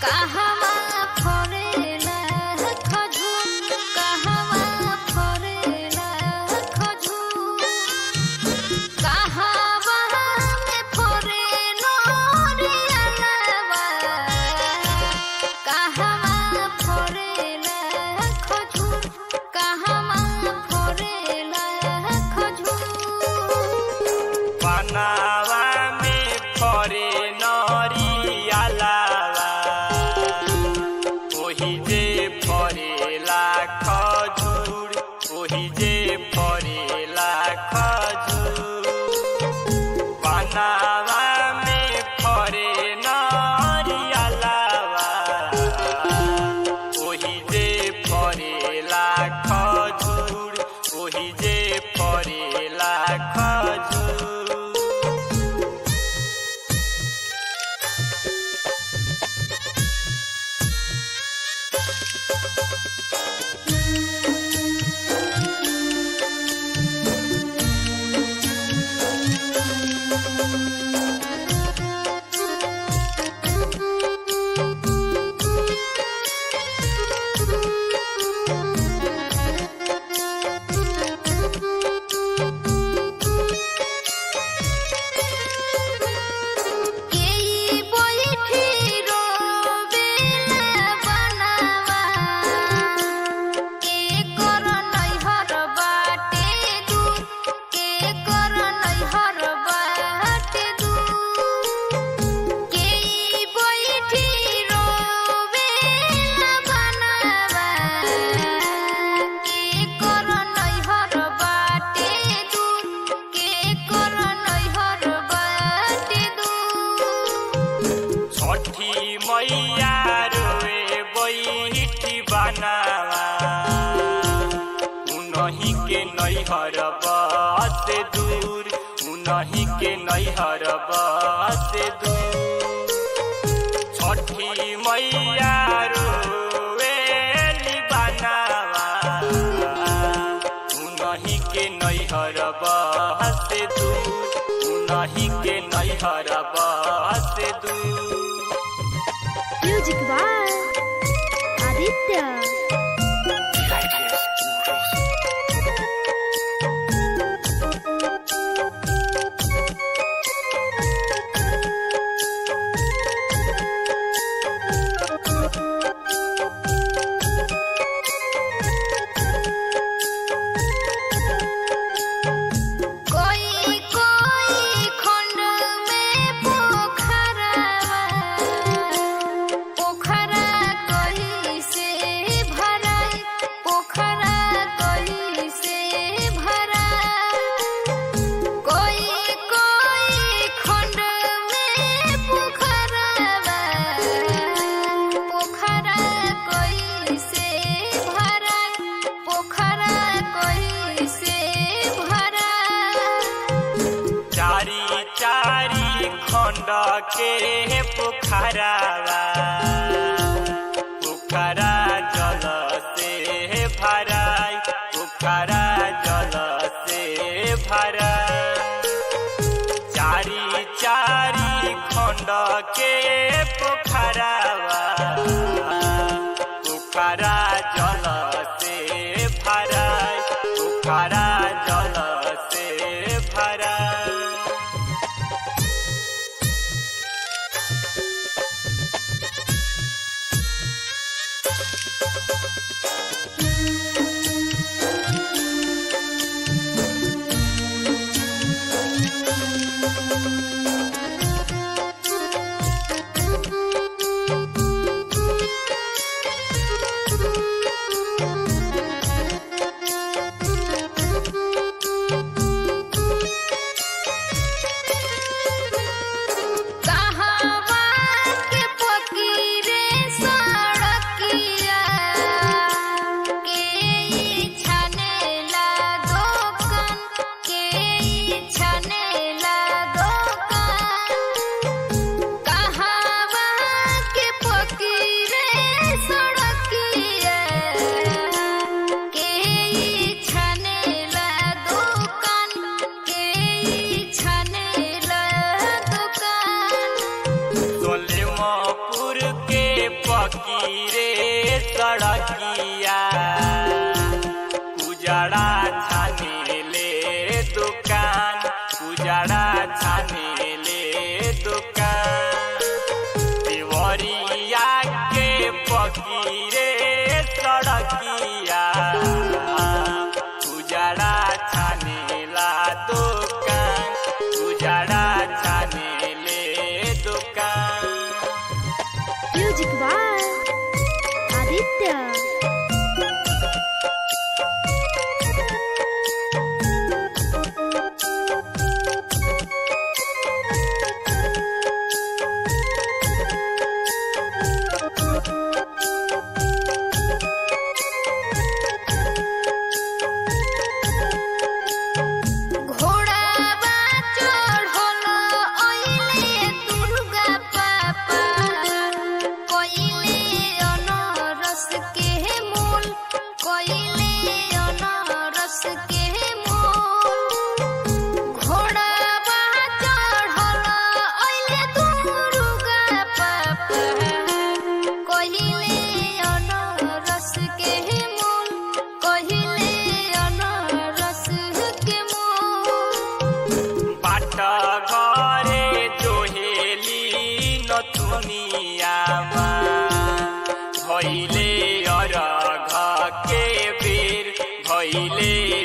कहवा फरेला खजूर कहवा फरेला खजूर कहवा में फरे नरियलवा कहवा फरेला खजूर कहवा फरेला खजूर बनावा में फरे नरियलवा ओही जे फरेला खजूर ओही जे फरेला खजूर बनावा में फरे नरियलवा ओही जे फरेला खजूर ओही जे फरेला खजूर केई बैठी रोवेला बनावा के कर नैहर बाटे दूर के कर नैहर बाटे दूर केई बैठी रोवेला बनावा के कर नैहर बाटे दूर के कर नैहर बाटे दूर छठी मैया रोए बैठी बनावा उनही के नैहर बस दूर उनही के नैहर बस दूर छठी मैया रोए बनावा उनही के नैहर बस दूर उनही के नैहर बस दूर म्यूजिक बाय आदित्य कोई कोई खंड में पोखरवा पोखरा कहीं से भराई पोखरा कहीं से भराई कोई कोई खंड में पोखरवा पोखरा कहीं से भराई पोखरा कहीं से भराई चारी चारी खंड के पोखरावा पोखरा जल से भराई पोखरा जल से भराई चारी चारी खंड के पोखरावा पोखरा जल से भराई पोखरा जल से भराई सड़किया उजाड़ा छानेले दुकान उजाड़ा छानेले दुकान देवरिया के फकीरे सड़किया उजाड़ा छानेला दुकान उजाड़ा छानेले दुकान। Music by Aditya. घोड़ावा चढ़ल अइले दुर्गा पापा कइले अनरस के मूल कइले अनरस के मूल घोड़ावा चढ़ल अइले दुर्गा पापा कइले अनरस के मूल कइले अनरस के मूल बाट घरे जोहेली नथुनियामा भैले अरघ के बेर भैले